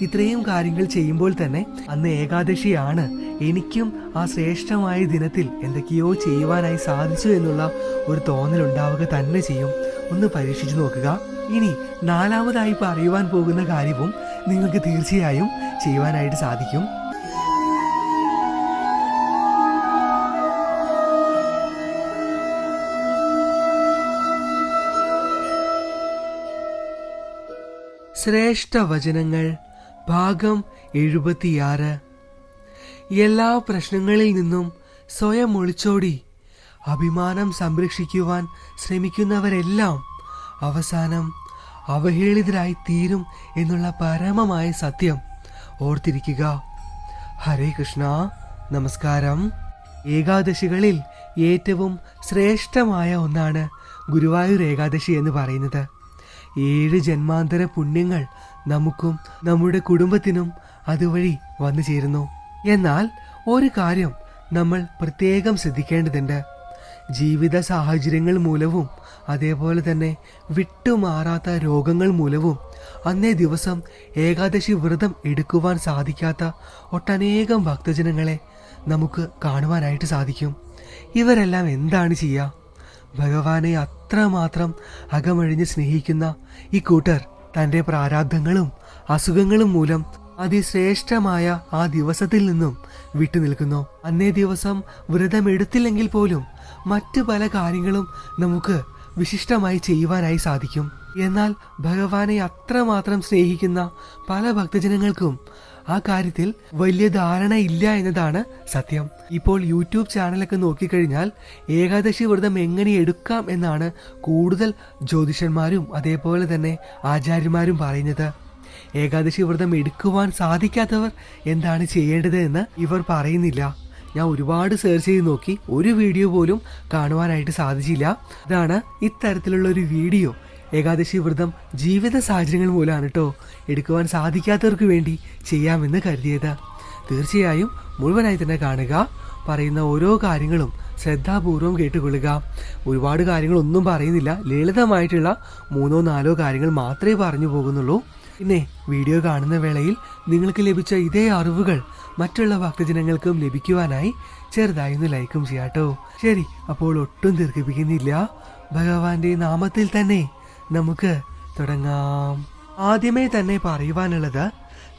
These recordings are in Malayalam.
ഇത്രയും കാര്യങ്ങൾ ചെയ്യുമ്പോൾ തന്നെ അന്ന് ഏകാദശിയാണ്, എനിക്കും ആ ശ്രേഷ്ഠമായ ദിനത്തിൽ എന്തൊക്കെയോ ചെയ്യുവാനായി സാധിച്ചു എന്നുള്ള ഒരു തോന്നലുണ്ടാവുക തന്നെ ചെയ്യും. ഒന്ന് പരീക്ഷിച്ചു നോക്കുക. ഇനി നാലാമതായി പറയുവാൻ പോകുന്ന കാര്യവും നിങ്ങൾക്ക് തീർച്ചയായും ചെയ്യുവാനായിട്ട് സാധിക്കും. ശ്രേഷ്ഠ വചനങ്ങൾ ഭാഗം 76. എല്ലാ പ്രശ്നങ്ങളിൽ നിന്നും സ്വയം ഒളിച്ചോടി അഭിമാനം സംരക്ഷിക്കുവാൻ ശ്രമിക്കുന്നവരെല്ലാം അവസാനം അവഹേളിതരായി തീരും എന്നുള്ള പരമമായ സത്യം ഓർത്തിരിക്കുക. ഹരേ കൃഷ്ണ. നമസ്കാരം. ഏകാദശികളിൽ ഏറ്റവും ശ്രേഷ്ഠമായ ഒന്നാണ് ഗുരുവായൂർ ഏകാദശി എന്ന് പറയുന്നത്. 7 ജന്മാന്തര പുണ്യങ്ങൾ നമുക്കും നമ്മുടെ കുടുംബത്തിനും അതുവഴി വന്നു ചേരുന്നു. എന്നാൽ ഒരു കാര്യം നമ്മൾ പ്രത്യേകം ശ്രദ്ധിക്കേണ്ടതുണ്ട്. ജീവിത സാഹചര്യങ്ങൾ മൂലവും അതേപോലെ തന്നെ വിട്ടുമാറാത്ത രോഗങ്ങൾ മൂലവും അന്നേ ദിവസം ഏകാദശി വ്രതം എടുക്കുവാൻ സാധിക്കാത്ത ഒട്ടനേകം ഭക്തജനങ്ങളെ നമുക്ക് കാണുവാനായിട്ട് സാധിക്കും. ഇവരെല്ലാം എന്താണ് ചെയ്യുക? ഭഗവാനെ അത്രമാത്രം അകമഴിഞ്ഞ് സ്നേഹിക്കുന്ന ഈ കൂട്ടർ തൻ്റെ പ്രാരാബ്ധങ്ങളും അസുഖങ്ങളും മൂലം അതിശ്രേഷ്ഠമായ ആ ദിവസത്തിൽ നിന്നും വിട്ടുനിൽക്കുന്നു. അന്നേ ദിവസം വ്രതമെടുത്തില്ലെങ്കിൽ പോലും മറ്റു പല കാര്യങ്ങളും നമുക്ക് വിശിഷ്ടമായി ചെയ്യുവാനായി സാധിക്കും. എന്നാൽ ഭഗവാനെ അത്രമാത്രം സ്നേഹിക്കുന്ന പല ഭക്തജനങ്ങൾക്കും ആ കാര്യത്തിൽ വലിയ ധാരണയില്ല എന്നതാണ് സത്യം. ഇപ്പോൾ യൂട്യൂബ് ചാനലൊക്കെ നോക്കിക്കഴിഞ്ഞാൽ ഏകാദശി വ്രതം എങ്ങനെ എടുക്കാം എന്നാണ് കൂടുതൽ ജ്യോതിഷന്മാരും അതേപോലെ തന്നെ ആചാര്യന്മാരും പറയുന്നത്. ഏകാദശി വ്രതം എടുക്കുവാൻ സാധിക്കാത്തവർ എന്താണ് ചെയ്യേണ്ടത് എന്ന് ഇവർ പറയുന്നില്ല. ഞാൻ ഒരുപാട് സെർച്ച് ചെയ്ത് നോക്കി, ഒരു വീഡിയോ പോലും കാണുവാനായിട്ട് സാധിച്ചില്ല. അതാണ് ഇത്തരത്തിലുള്ള ഒരു വീഡിയോ ഏകാദശി വ്രതം ജീവിത സാഹചര്യങ്ങൾ മൂലമാണ് കേട്ടോ എടുക്കുവാൻ സാധിക്കാത്തവർക്ക് വേണ്ടി ചെയ്യാമെന്ന് കരുതിയത്. തീർച്ചയായും മുഴുവനായി തന്നെ കാണുക. പറയുന്ന ഓരോ കാര്യങ്ങളും ശ്രദ്ധാപൂർവം കേട്ടുകൊള്ളുക. ഒരുപാട് കാര്യങ്ങളൊന്നും പറയുന്നില്ല, ലളിതമായിട്ടുള്ള 3-4 കാര്യങ്ങൾ മാത്രമേ പറഞ്ഞു പോകുന്നുള്ളൂ. പിന്നെ വീഡിയോ കാണുന്ന വേളയിൽ നിങ്ങൾക്ക് ലഭിച്ച ഇതേ അറിവുകൾ മറ്റുള്ള ഭക്തജനങ്ങൾക്കും ലഭിക്കുവാനായി ചെറുതായി ഒന്ന് ലൈക്കും ചെയ്യാട്ടോ. ശരി, അപ്പോൾ ഒട്ടും ദീർഘിപ്പിക്കുന്നില്ല, ഭഗവാന്റെ നാമത്തിൽ തന്നെ നമുക്ക് തുടങ്ങാം. ആദ്യമേ തന്നെ പറയുവാനുള്ളത്,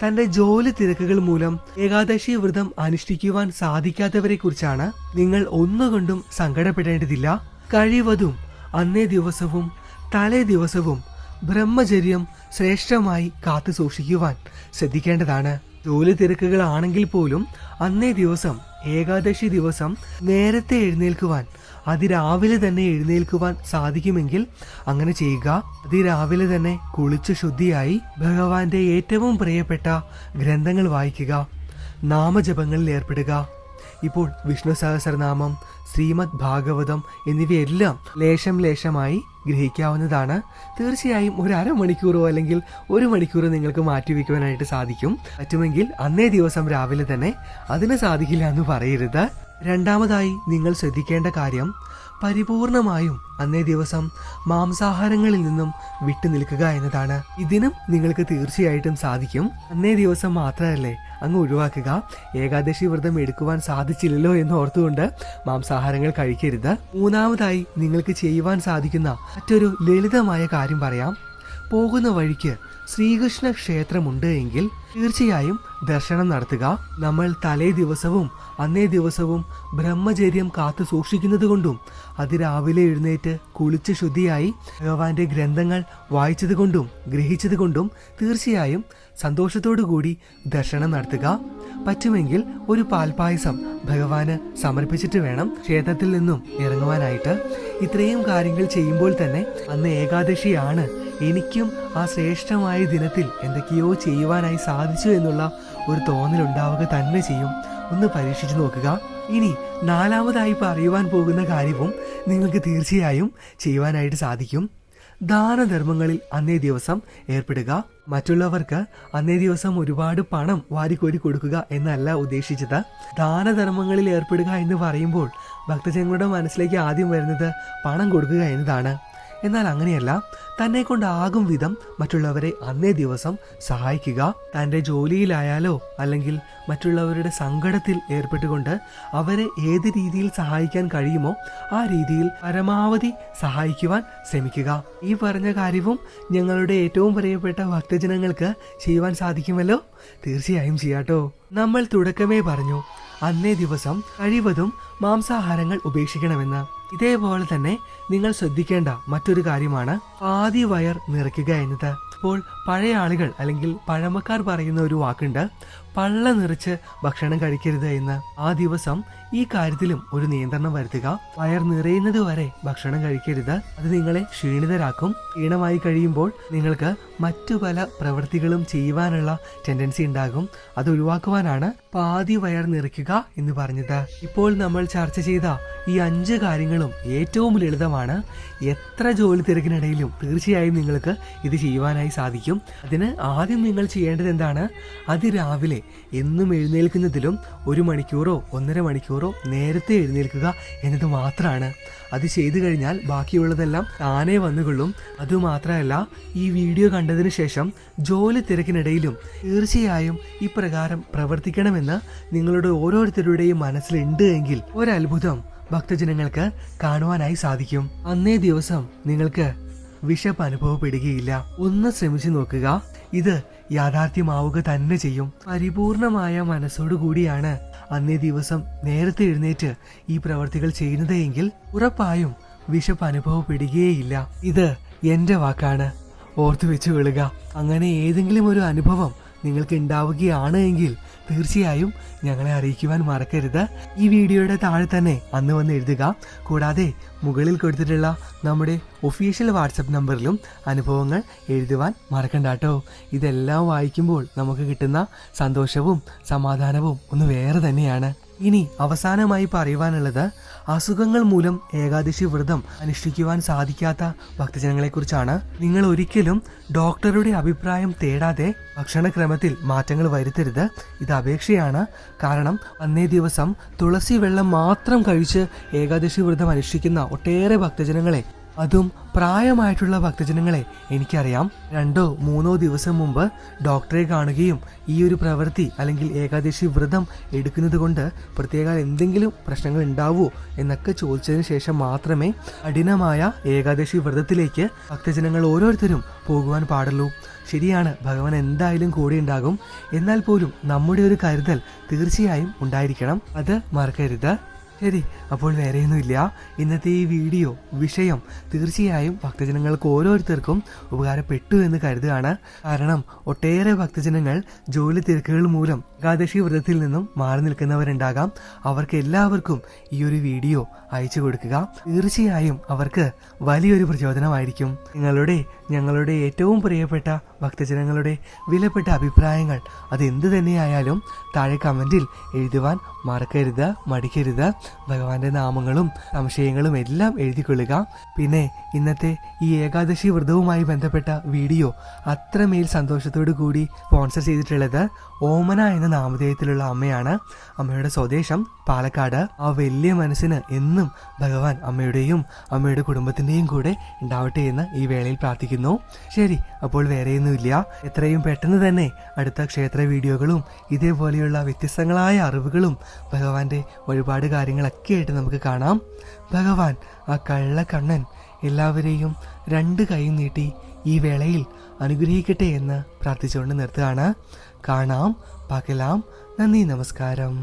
തന്റെ ജോലി തിരക്കുകൾ മൂലം ഏകാദശി വ്രതം അനുഷ്ഠിക്കുവാൻ സാധിക്കാത്തവരെ കുറിച്ചാണ്. നിങ്ങൾ ഒന്നുകൊണ്ടും സങ്കടപ്പെടേണ്ടതില്ല. കഴിവതും അന്നേ ദിവസവും തലേ ദിവസവും ബ്രഹ്മചര്യം ശ്രേഷ്ഠമായി കാത്തു സൂക്ഷിക്കുവാൻ ശ്രദ്ധിക്കേണ്ടതാണ്. ജോലി തിരക്കുകളാണെങ്കിൽ പോലും അന്നേ ദിവസം ഏകാദശി ദിവസം നേരത്തെ എഴുന്നേൽക്കുവാൻ, അതിരാവിലെ തന്നെ എഴുന്നേൽക്കുവാൻ സാധിക്കുമെങ്കിൽ അങ്ങനെ ചെയ്യുക. അതിരാവിലെ തന്നെ കുളിച്ചു ശുദ്ധിയായി ഭഗവാന്റെ ഏറ്റവും പ്രിയപ്പെട്ട ഗ്രന്ഥങ്ങൾ വായിക്കുക, നാമജപങ്ങളിൽ ഏർപ്പെടുക. ഇപ്പോൾ വിഷ്ണു സഹസ്രനാമം, ശ്രീമദ് ഭാഗവതം എന്നിവയെല്ലാം ലേശം ലേശമായി ഗ്രഹിക്കാവുന്നതാണ്. തീർച്ചയായും ഒരു അരമണിക്കൂറോ അല്ലെങ്കിൽ 1 മണിക്കൂറോ നിങ്ങൾക്ക് മാറ്റിവെക്കുവാനായിട്ട് സാധിക്കും. പറ്റുമെങ്കിൽ അന്നേ ദിവസം രാവിലെ തന്നെ. അതിന് സാധിക്കില്ല എന്ന് പറയരുത്. രണ്ടാമതായി നിങ്ങൾ ശ്രദ്ധിക്കേണ്ട കാര്യം, പരിപൂർണമായും അന്നേ ദിവസം മാംസാഹാരങ്ങളിൽ നിന്നും വിട്ടുനിൽക്കുക എന്നതാണ്. ഇതിനും നിങ്ങൾക്ക് തീർച്ചയായിട്ടും സാധിക്കും. അന്നേ ദിവസം മാത്രമല്ലേ അങ്ങ് ഒഴിവാക്കുക. ഏകാദശി വ്രതം എടുക്കുവാൻ സാധിച്ചില്ലല്ലോ എന്ന് ഓർത്തുകൊണ്ട് മാംസാഹാരങ്ങൾ കഴിക്കരുത്. മൂന്നാമതായി നിങ്ങൾക്ക് ചെയ്യുവാൻ സാധിക്കുന്ന മറ്റൊരു ലളിതമായ കാര്യം പറയാം. പോകുന്ന വഴിക്ക് ശ്രീകൃഷ്ണ ക്ഷേത്രമുണ്ട് എങ്കിൽ തീർച്ചയായും ദർശനം നടത്തുക. നമ്മൾ തലേ ദിവസവും അന്നേ ദിവസവും ബ്രഹ്മചര്യം കാത്തു സൂക്ഷിക്കുന്നത് കൊണ്ടും അതിരാവിലെ എഴുന്നേറ്റ് കുളിച്ച് ശുദ്ധിയായി ഭഗവാന്റെ ഗ്രന്ഥങ്ങൾ വായിച്ചത് കൊണ്ടും ഗ്രഹിച്ചത് കൊണ്ടും തീർച്ചയായും സന്തോഷത്തോടു കൂടി ദർശനം നടത്തുക. പറ്റുമെങ്കിൽ ഒരു പാൽപായസം ഭഗവാന് സമർപ്പിച്ചിട്ട് വേണം ക്ഷേത്രത്തിൽ നിന്നും ഇറങ്ങുവാനായിട്ട്. ഇത്രയും കാര്യങ്ങൾ ചെയ്യുമ്പോൾ തന്നെ അന്ന് ഏകാദശിയാണ്, എനിക്കും ആ ശ്രേഷ്ഠമായ ദിനത്തിൽ എന്തൊക്കെയോ ചെയ്യുവാനായി സാധിച്ചു എന്നുള്ള ഒരു തോന്നലുണ്ടാവുക തന്നെ ചെയ്യും. ഒന്ന് പരീക്ഷിച്ചു നോക്കുക. ഇനി നാലാമതായി പറയുവാൻ പോകുന്ന കാര്യവും നിങ്ങൾക്ക് തീർച്ചയായും ചെയ്യുവാനായിട്ട് സാധിക്കും. ദാനധർമ്മങ്ങളിൽ അന്നേ ദിവസം ഏർപ്പെടുക. മറ്റുള്ളവർക്ക് അന്നേ ദിവസം ഒരുപാട് പണം വാരിക്കോരി കൊടുക്കുക എന്നല്ല ഉദ്ദേശിച്ചത്. ദാനധർമ്മങ്ങളിൽ ഏർപ്പെടുക എന്ന് പറയുമ്പോൾ ഭക്തജനങ്ങളുടെ മനസ്സിലേക്ക് ആദ്യം വരുന്നത് പണം കൊടുക്കുക എന്നതാണ്. എന്നാൽ അങ്ങനെയല്ല, തന്നെ കൊണ്ടാകും വിധം മറ്റുള്ളവരെ അന്നേ ദിവസം സഹായിക്കുക. തൻ്റെ ജോലിയിലായാലോ അല്ലെങ്കിൽ മറ്റുള്ളവരുടെ സങ്കടത്തിൽ ഏർപ്പെട്ടുകൊണ്ട് അവരെ ഏത് രീതിയിൽ സഹായിക്കാൻ കഴിയുമോ ആ രീതിയിൽ പരമാവധി സഹായിക്കുവാൻ ശ്രമിക്കുക. ഈ പറഞ്ഞ കാര്യവും ഞങ്ങളുടെ ഏറ്റവും പ്രിയപ്പെട്ട ഭക്തജനങ്ങൾക്ക് ചെയ്യുവാൻ സാധിക്കുമല്ലോ. തീർച്ചയായും ചെയ്യാട്ടോ. നമ്മൾ തുടക്കമേ പറഞ്ഞു, അന്നേ ദിവസം കഴിവതും മാംസാഹാരങ്ങൾ ഉപേക്ഷിക്കണമെന്ന്. ഇതേപോലെ തന്നെ നിങ്ങൾ ശ്രദ്ധിക്കേണ്ട മറ്റൊരു കാര്യമാണ് പാതി വയർ നിറയ്ക്കുക എന്നത്. ഇപ്പോൾ പഴയ ആളുകൾ അല്ലെങ്കിൽ പഴമക്കാർ പറയുന്ന ഒരു വാക്കുണ്ട്, പള്ള നിറച്ച് ഭക്ഷണം കഴിക്കരുത് എന്ന്. ആ ദിവസം ഈ കാര്യത്തിലും ഒരു നിയന്ത്രണം വരുത്തുക. വയർ നിറയുന്നത് വരെ ഭക്ഷണം കഴിക്കരുത്. അത് നിങ്ങളെ ക്ഷീണിതരാക്കും. ക്ഷീണമായി കഴിയുമ്പോൾ നിങ്ങൾക്ക് മറ്റു പല പ്രവൃത്തികളും ചെയ്യുവാനുള്ള ടെൻഡൻസി ഉണ്ടാകും. അത് ഒഴിവാക്കുവാനാണ് പാതി വയർ നിറയ്ക്കുക എന്ന് പറഞ്ഞത്. ഇപ്പോൾ നമ്മൾ ചർച്ച ചെയ്ത ഈ 5 കാര്യങ്ങളും ഏറ്റവും ലളിതമാണ്. എത്ര ജോലി തിരക്കിനിടയിലും തീർച്ചയായും നിങ്ങൾക്ക് ഇത് ചെയ്യുവാനായി സാധിക്കും. അതിന് ആദ്യം നിങ്ങൾ ചെയ്യേണ്ടത് എന്താണ്? അതിരാവിലെ എന്നും എഴുന്നേൽക്കുന്നതിലും 1 മണിക്കൂറോ 1.5 മണിക്കൂറോ നേരത്തെ എഴുന്നേൽക്കുക എന്നത് മാത്രമാണ്. അത് ചെയ്തു കഴിഞ്ഞാൽ ബാക്കിയുള്ളതെല്ലാം താനേ വന്നുകൊള്ളും. അതുമാത്രമല്ല, ഈ വീഡിയോ കണ്ടതിന് ശേഷം ജോലി തിരക്കിനിടയിലും തീർച്ചയായും ഇപ്രകാരം പ്രവർത്തിക്കണമെന്ന് നിങ്ങളുടെ ഓരോരുത്തരുടെയും മനസ്സിലുണ്ട് എങ്കിൽ ഒരത്ഭുതം ഭക്തജനങ്ങൾക്ക് കാണുവാനായി സാധിക്കും. അന്നേ ദിവസം നിങ്ങൾക്ക് വിശപ്പ് അനുഭവപ്പെടുകയില്ല. ഒന്ന് ശ്രമിച്ചു നോക്കുക. ഇത് യാഥാർത്ഥ്യമാവുക തന്നെ ചെയ്യും. പരിപൂർണമായ മനസ്സോടുകൂടിയാണ് അന്നേ ദിവസം നേരത്തെ എഴുന്നേറ്റ് ഈ പ്രവർത്തികൾ ചെയ്യുന്നത് എങ്കിൽ ഉറപ്പായും വിശപ്പ് അനുഭവപ്പെടുകയേയില്ല. ഇത് എന്റെ വാക്കാണ്, ഓർത്തു വെച്ചു കൊള്ളുക. അങ്ങനെ ഏതെങ്കിലും ഒരു അനുഭവം നിങ്ങൾക്ക് ഉണ്ടാവുകയാണ് എങ്കിൽ തീർച്ചയായും ഞങ്ങളെ അറിയിക്കുവാൻ മറക്കരുത്. ഈ വീഡിയോയുടെ താഴെ തന്നെ അന്ന് വന്ന് എഴുതുക. കൂടാതെ മുകളിൽ കൊടുത്തിട്ടുള്ള നമ്മുടെ ഒഫീഷ്യൽ വാട്സപ്പ് നമ്പറിലും അനുഭവങ്ങൾ എഴുതുവാൻ മറക്കണ്ടാട്ടോ. ഇതെല്ലാം വായിക്കുമ്പോൾ നമുക്ക് കിട്ടുന്ന സന്തോഷവും സമാധാനവും ഒന്ന് വേറെ തന്നെയാണ്. ഇനി അവസാനമായി പറയുവാനുള്ളത്, അസുഖങ്ങൾ മൂലം ഏകാദശി വ്രതം അനുഷ്ഠിക്കുവാൻ സാധിക്കാത്ത ഭക്തജനങ്ങളെക്കുറിച്ചാണ്. നിങ്ങൾ ഒരിക്കലും ഡോക്ടറുടെ അഭിപ്രായം തേടാതെ ഭക്ഷണക്രമത്തിൽ മാറ്റങ്ങൾ വരുത്തരുത്. ഇത് അപേക്ഷയാണ്. കാരണം അന്നേ ദിവസം തുളസി വെള്ളം മാത്രം കഴിച്ച് ഏകാദശി വ്രതം അനുഷ്ഠിക്കുന്ന ഒട്ടേറെ ഭക്തജനങ്ങളെ, അതും പ്രായമായിട്ടുള്ള ഭക്തജനങ്ങളെ എനിക്കറിയാം. 2-3 ദിവസം മുമ്പ് ഡോക്ടറെ കാണുകയും ഈ ഒരു പ്രവൃത്തി അല്ലെങ്കിൽ ഏകാദശി വ്രതം എടുക്കുന്നത് കൊണ്ട് പ്രത്യേക എന്തെങ്കിലും പ്രശ്നങ്ങൾ ഉണ്ടാവുമോ എന്നൊക്കെ ചോദിച്ചതിന് ശേഷം മാത്രമേ കഠിനമായ ഏകാദശി വ്രതത്തിലേക്ക് ഭക്തജനങ്ങൾ ഓരോരുത്തരും പോകുവാൻ പാടുള്ളൂ. ശരിയാണ്, ഭഗവാൻ എന്തായാലും കൂടെ ഉണ്ടാകും. എന്നാൽ പോലും നമ്മുടെ ഒരു കരുതൽ തീർച്ചയായും ഉണ്ടായിരിക്കണം. അത് മറക്കരുത്. ശരി, അപ്പോൾ വേറെയൊന്നുമില്ല. ഇന്നത്തെ ഈ വീഡിയോ വിഷയം തീർച്ചയായും ഭക്തജനങ്ങൾക്ക് ഓരോരുത്തർക്കും ഉപകാരപ്പെട്ടു എന്ന് കരുതുകയാണ്. കാരണം ഒട്ടേറെ ഭക്തജനങ്ങൾ ജോലി തിരക്കുകൾ മൂലം ഏകാദശി വ്രതത്തിൽ നിന്നും മാറി നിൽക്കുന്നവരുണ്ടാകാം. അവർക്ക് എല്ലാവർക്കും ഈ ഒരു വീഡിയോ അയച്ചു കൊടുക്കുക. തീർച്ചയായും അവർക്ക് വലിയൊരു പ്രചോദനമായിരിക്കും. ഞങ്ങളുടെ ഏറ്റവും പ്രിയപ്പെട്ട ഭക്തജനങ്ങളുടെ വിലപ്പെട്ട അഭിപ്രായങ്ങൾ അതെന്ത് തന്നെയായാലും താഴെ കമന്റിൽ എഴുതുവാൻ മറക്കരുത്, മടിക്കരുത്. ഭഗവാന്റെ നാമങ്ങളും സംശയങ്ങളും എല്ലാം എഴുതിക്കൊള്ളുക. പിന്നെ ഇന്നത്തെ ഈ ഏകാദശി വ്രതവുമായി ബന്ധപ്പെട്ട വീഡിയോ അത്രമേൽ സന്തോഷത്തോടു കൂടി സ്പോൺസർ ചെയ്തിട്ടുള്ളത് ഓമന എന്ന നാമധേയത്തിലുള്ള അമ്മയാണ്. അമ്മയുടെ സ്വദേശം പാലക്കാട്. ആ വലിയ മനസ്സിന് എന്നും ഭഗവാൻ അമ്മയുടെയും അമ്മയുടെ കുടുംബത്തിന്റെയും കൂടെ ഉണ്ടാവട്ടെ എന്ന് ഈ വേളയിൽ പ്രാർത്ഥിക്കുന്നു. ശരി, അപ്പോൾ വേറെയൊന്നുമില്ല. എത്രയും പെട്ടെന്ന് തന്നെ അടുത്ത ക്ഷേത്ര വീഡിയോകളും ഇതേപോലെയുള്ള വ്യത്യസ്തങ്ങളായ അറിവുകളും ഭഗവാന്റെ ഒരുപാട് കാര്യങ്ങളൊക്കെ ആയിട്ട് നമുക്ക് കാണാം. ഭഗവാൻ ആ കള്ളക്കണ്ണൻ എല്ലാവരെയും 2 കൈയും നീട്ടി ഈ വേളയിൽ അനുഗ്രഹിക്കട്ടെ എന്ന് പ്രാർത്ഥിച്ചുകൊണ്ട് നിർത്തുകയാണ്. കാണാം, പകലാം. നന്ദി, നമസ്കാരം.